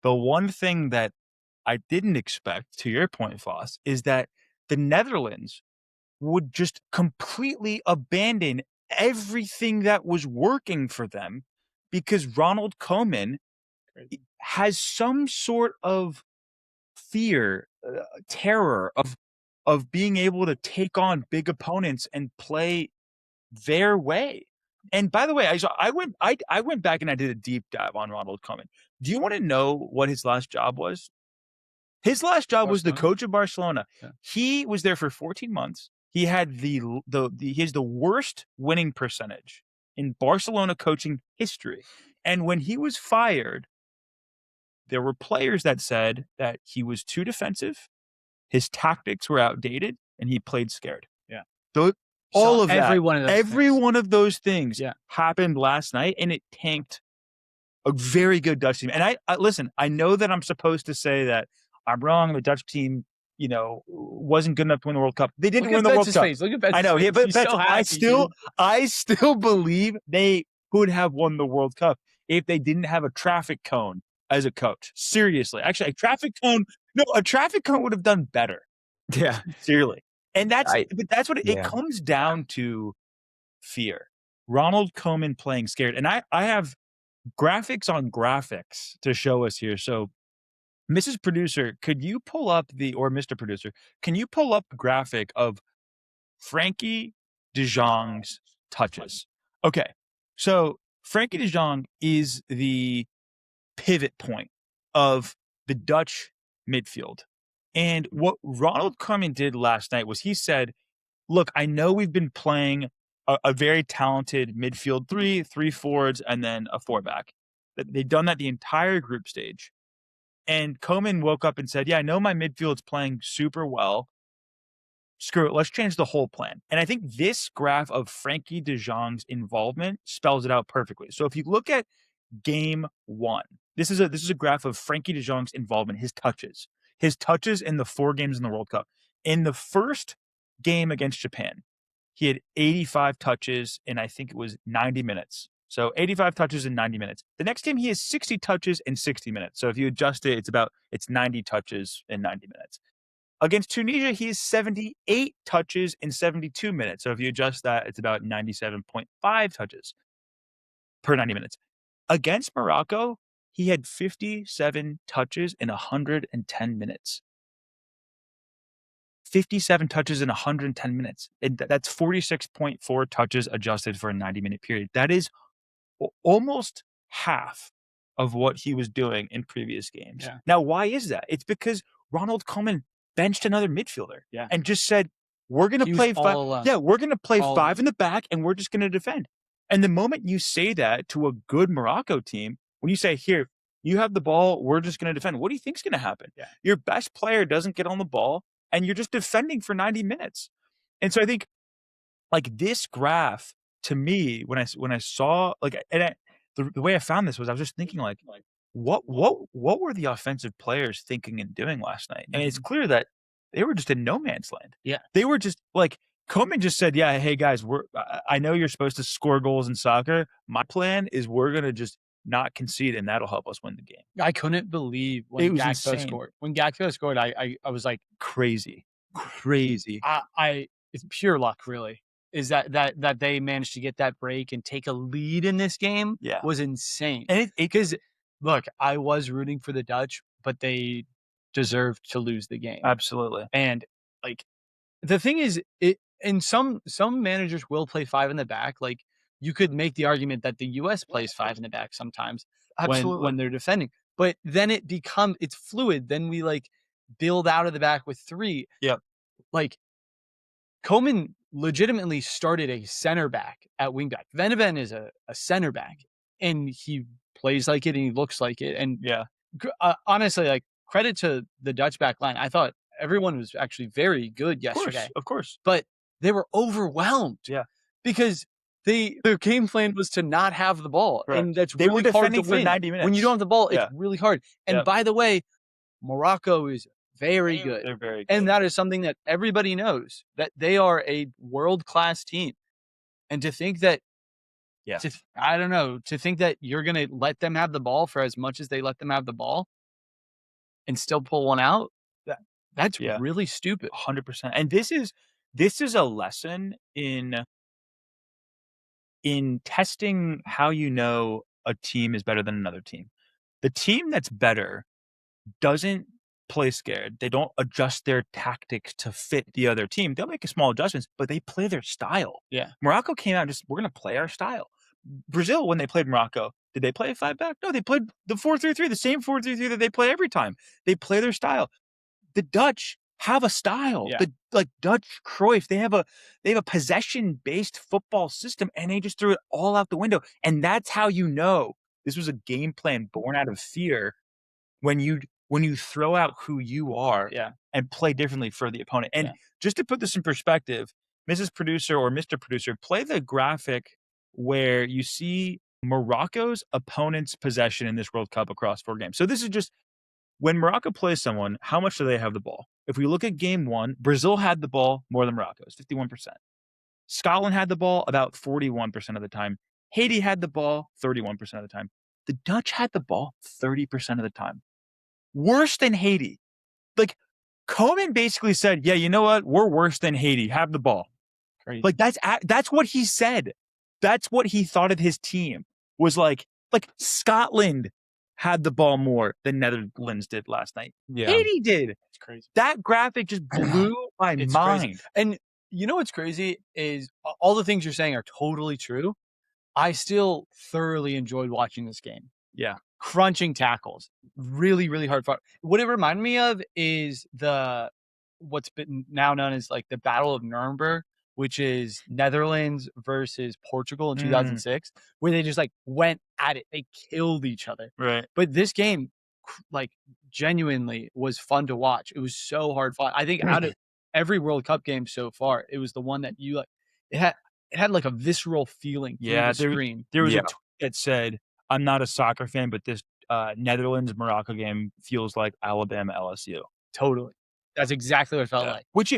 The one thing that I didn't expect, to your point, Foss, is that the Netherlands would just completely abandon everything that was working for them because Ronald Koeman has some sort of fear, terror of being able to take on big opponents and play their way. And by the way, I went back and I did a deep dive on Ronald Koeman. Do you want to know what his last job was? His last job was the Barcelona? coach of Barcelona. Yeah. He was there for 14 months. He had he has the worst winning percentage in Barcelona coaching history. And when he was fired, there were players that said that he was too defensive, his tactics were outdated, and he played scared. Yeah. All of that, every one of those every things. one of those things Yeah. happened last night, and it tanked a very good Dutch team. And I listen, I know that I'm supposed to say that I'm wrong. The Dutch team, wasn't good enough to win the World Cup. They didn't win the World Cup. Face. Look at Betts' I know, face. but He's Betts, so happy, I still believe they could have won the World Cup if they didn't have a traffic cone as a coach. Seriously, actually, a traffic cone would have done better. Yeah, Seriously, and that's what it Yeah. comes down to. Fear. Ronald Koeman playing scared, and I have graphics on graphics to show us here. So, Mrs. Producer, could you pull up or Mr. Producer, can you pull up the graphic of Frenkie de Jong's touches? Okay, so Frenkie de Jong is the pivot point of the Dutch midfield. And what Ronald Koeman did last night was he said, look, I know we've been playing a very talented midfield three forwards, and then a 4-back. They've done that the entire group stage. And Koeman woke up and said, yeah, I know my midfield's playing super well. Screw it. Let's change the whole plan. And I think this graph of Frenkie de Jong's involvement spells it out perfectly. So if you look at game 1, this is a graph of Frenkie de Jong's involvement, his touches in the 4 games in the World Cup. In the first game against Japan, he had 85 touches in, I think it was 90 minutes. So 85 touches in 90 minutes. The next game, he has 60 touches in 60 minutes. So if you adjust it, it's 90 touches in 90 minutes. Against Tunisia, he has 78 touches in 72 minutes. So if you adjust that, it's about 97.5 touches per 90 minutes. Against Morocco, he had 57 touches in 110 minutes. 57 touches in 110 minutes. That's 46.4 touches adjusted for a 90-minute period. That is almost half of what he was doing in previous games. Yeah. Now, why is that? It's because Ronald Koeman benched another midfielder and just said, we're going to play 5. Yeah, we're going to play 5 in the back, and we're just going to defend. And the moment you say that to a good Morocco team, when you say, here, you have the ball, we're just going to defend, what do you think is going to happen? Yeah. Your best player doesn't get on the ball, and you're just defending for 90 minutes. And so I think, this graph, to me, when I saw, the way I found this was I was just thinking, what were the offensive players thinking and doing last night? And it's clear that they were just in no man's land. Yeah. They were just Koeman just said, yeah, hey guys, I know you're supposed to score goals in soccer. My plan is we're going to just not concede, and that'll help us win the game. I couldn't believe when Gakpo scored. When Gakpo scored, I was like, crazy. It's pure luck, really. Is that they managed to get that break and take a lead in this game was insane. And because look, I was rooting for the Dutch, but they deserved to lose the game. Absolutely. And the thing is, and some managers will play 5 in the back. You could make the argument that the U.S. plays 5 in the back sometimes when they're defending. But then it's fluid. Then we build out of the back with 3. Yep. Koeman legitimately started a center back at wingback. Van de Ven is a center back, and he plays like it and he looks like it. And honestly, credit to the Dutch back line. I thought everyone was actually very good yesterday. Of course. But they were overwhelmed. Yeah. Because their game plan was to not have the ball. Right. And that's they really were hard to defending for win. 90 minutes. When you don't have the ball, it's really hard. And by the way, Morocco is very good. They're very good. And that is something that everybody knows, that they are a world-class team. And to think that, I don't know, to think that you're going to let them have the ball for as much as they let them have the ball, and still pull one out, that's really stupid. 100%. And this is a lesson in testing how you know a team is better than another team. The team that's better doesn't play scared. They don't adjust their tactics to fit the other team. They'll make a small adjustments, but they play their style. Yeah. Morocco came out and just, we're going to play our style. Brazil, when they played Morocco, did they play a 5-back? No, they played the 4-3-3, the same 4-3-3 that they play every time. They play their style. The Dutch have a style. Yeah. Like Dutch Cruyff, they have a possession-based football system, and they just threw it all out the window. And that's how you know this was a game plan born out of fear when you throw out who you are and play differently for the opponent. And just to put this in perspective, Mrs. Producer or Mr. Producer, play the graphic where you see Morocco's opponent's possession in this World Cup across 4 games. So this is just when Morocco plays someone, how much do they have the ball? If we look at game 1, Brazil had the ball more than Morocco, it's 51%. Scotland had the ball about 41% of the time. Haiti had the ball 31% of the time. The Dutch had the ball 30% of the time. Worse than Haiti. Like, Koeman basically said, yeah, you know what? We're worse than Haiti. Have the ball. Crazy. Like, that's what he said. That's what he thought of his team. Was like Scotland had the ball more than Netherlands did last night. Yeah. Haiti did. It's crazy. That graphic just blew my mind. Crazy. And you know what's crazy is all the things you're saying are totally true. I still thoroughly enjoyed watching this game. Yeah. Crunching tackles. Really, really hard fought. What it reminded me of is what's been now known as like the Battle of Nuremberg, which is Netherlands versus Portugal in 2006, where they just like went at it. They killed each other. Right. But this game, like, genuinely was fun to watch. It was so hard fought. I think out of every World Cup game so far, it was the one that you like. It had like a visceral feeling. Yeah, through the screen. There was a tweet that said, "I'm not a soccer fan, but this Netherlands Morocco game feels like Alabama LSU." Totally. That's exactly what it felt like. Which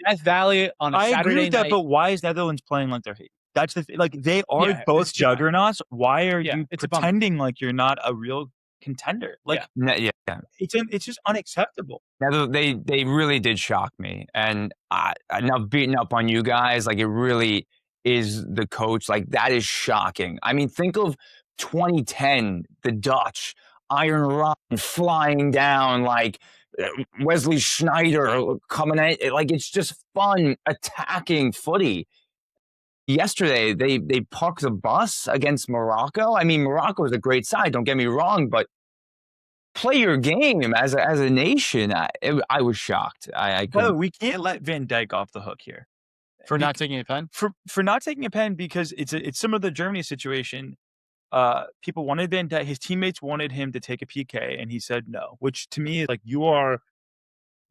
Death Valley on a I Saturday agree with that, night. but why is Netherlands playing like they're Haiti? That's the thing. Like, they are both juggernauts. Why are you pretending like you're not a real contender? Like, it's just unacceptable. Now, they really did shock me, and now beating up on you guys, like, it really is the coach. Like, that is shocking. I mean, think of 2010, the Dutch, Iron Rod flying down, like Wesley Schneider coming at, like, it's just fun attacking footy. Yesterday, they parked the bus against Morocco. I mean, Morocco is a great side, don't get me wrong, but play your game as a nation. I was shocked. No, we can't let Van Dijk off the hook here for not taking a pen. For not taking a pen, because it's similar to the Germany situation. People wanted Van Dijk. His teammates wanted him to take a PK, and he said no. Which to me is like, you are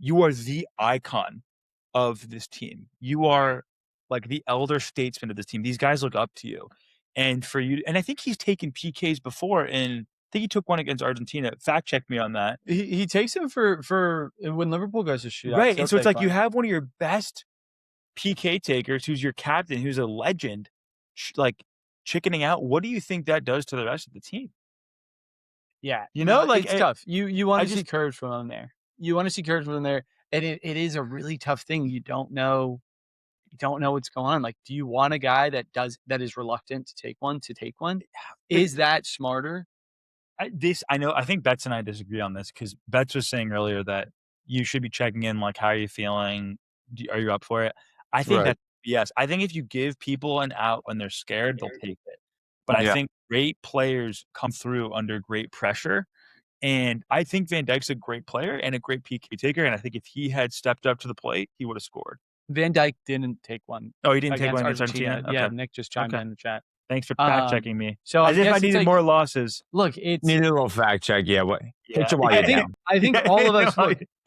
the icon of this team. You are like the elder statesman of this team. These guys look up to you, and I think he's taken PKs before, and I think he took one against Argentina. Fact check me on that. He takes him for when Liverpool goes to shootout. Right, and so it's like you have one of your best PK takers, who's your captain, who's a legend, like chickening out. What do you think that does to the rest of the team? Yeah, you know, like, it's tough. You want to see courage from them there. You want to see courage from them there, and it is a really tough thing. You don't know what's going on. Like, do you want a guy that is reluctant to take one? Is that smarter? I think Betts and I disagree on this, because Betts was saying earlier that you should be checking in, like, how are you feeling? Are you up for it? I think that, yes. I think if you give people an out when they're scared, they'll take it. But I think great players come through under great pressure. And I think Van Dijk's a great player and a great PK taker. And I think if he had stepped up to the plate, he would have scored. Van Dijk didn't take one. Oh, he didn't take one against Argentina? Okay. Yeah, Nick just chimed in the chat. Thanks for fact checking me. So as if I needed more losses. Look, it's needed a little fact check. Yeah, what? I think all of us,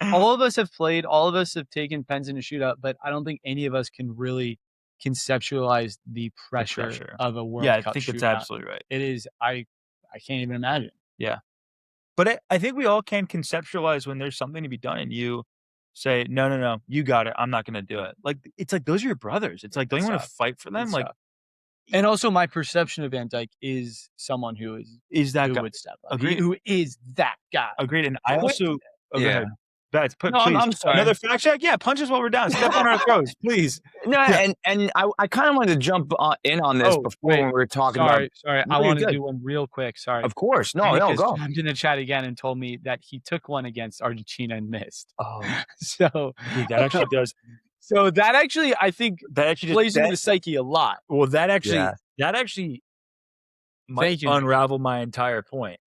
all of us have played. All of us have taken pens in a shootout, but I don't think any of us can really conceptualize the pressure of a World Cup. Yeah, I think shootout. it's absolutely right. It is. I can't even imagine. Yeah, but I think we all can conceptualize when there's something to be done, and you say, no, you got it. I'm not going to do it. Like, it's like, those are your brothers. It's like, don't you want to fight for them? It's like. tough. And also, my perception of Van Dijk is someone who that guy. would step up. Agreed. Who is that guy? Agreed. And I also Go ahead. That's No, please. I'm sorry. Another fact check? Yeah, punch us while we're down. Step on our throats, please. No, Yeah. and I kind of wanted to jump in on this before wait. when we were talking Sorry. about. Sorry. No, I you're want to good. do one real quick. Sorry. Of course. No, Nick has go. jumped in the chat again and told me that he took one against Argentina and missed. Oh, So dude, that actually does. So that actually, I think, That actually plays into the psyche a lot. Well, that actually might unravel my entire point.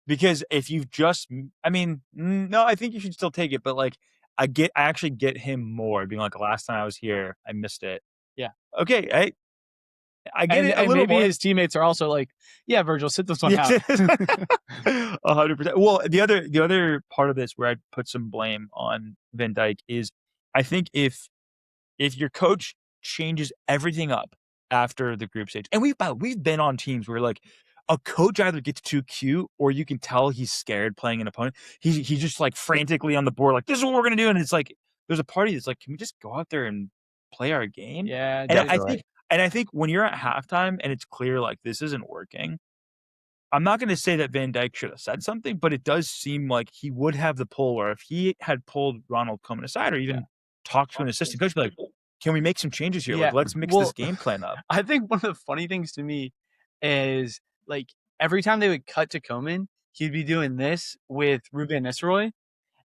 Because if you've just, I mean, no, I think you should still take it. But like, I actually get him more being like, last time I was here, I missed it. Yeah. Okay, I get it a and little maybe more. his teammates are also like, yeah, Virgil, sit this one out. 100%. Well, the other part of this where I put some blame on Van Dijk is, I think if your coach changes everything up after the group stage, and we've been on teams where like a coach either gets too cute or you can tell he's scared playing an opponent. He's just like frantically on the board, like, this is what we're gonna do, and it's like there's a party that's like, can we just go out there and play our game? Yeah, and I think when you're at halftime and it's clear like this isn't working, I'm not going to say that Van Dijk should have said something, but it does seem like he would have the pull where if he had pulled Ronald Koeman aside or even talked to an assistant coach, be like, can we make some changes here? Yeah. Like, let's mix this game plan up. I think one of the funny things to me is like every time they would cut to Koeman, he'd be doing this with Ruben Nistelrooy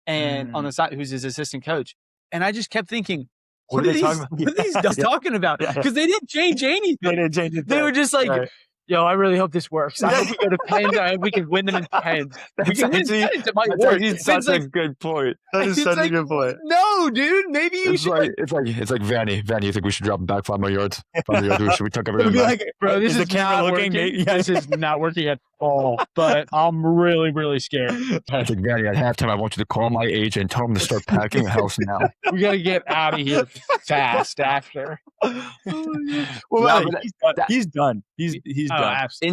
and on the side, who's his assistant coach. And I just kept thinking, what are these guys talking about? Because they didn't change anything. They didn't change it. They were just like, yo, I really hope this works. I hope we go to pens. I hope we can win them in pens. We can win pens. It might work. That's such a good point. That is such a good point. No, dude, maybe you should. It's like Vanny. Vanny, you think we should drop him back 5 more yards? 5 more yards. We took everything back. Bro, this is camera not looking? working. This is not working at all. But I'm really, really scared. It's like, Vanny, at halftime, I want you to call my agent and tell him to start packing a house now. We got to get out of here fast after. Well, he's done. He's done. Absolutely.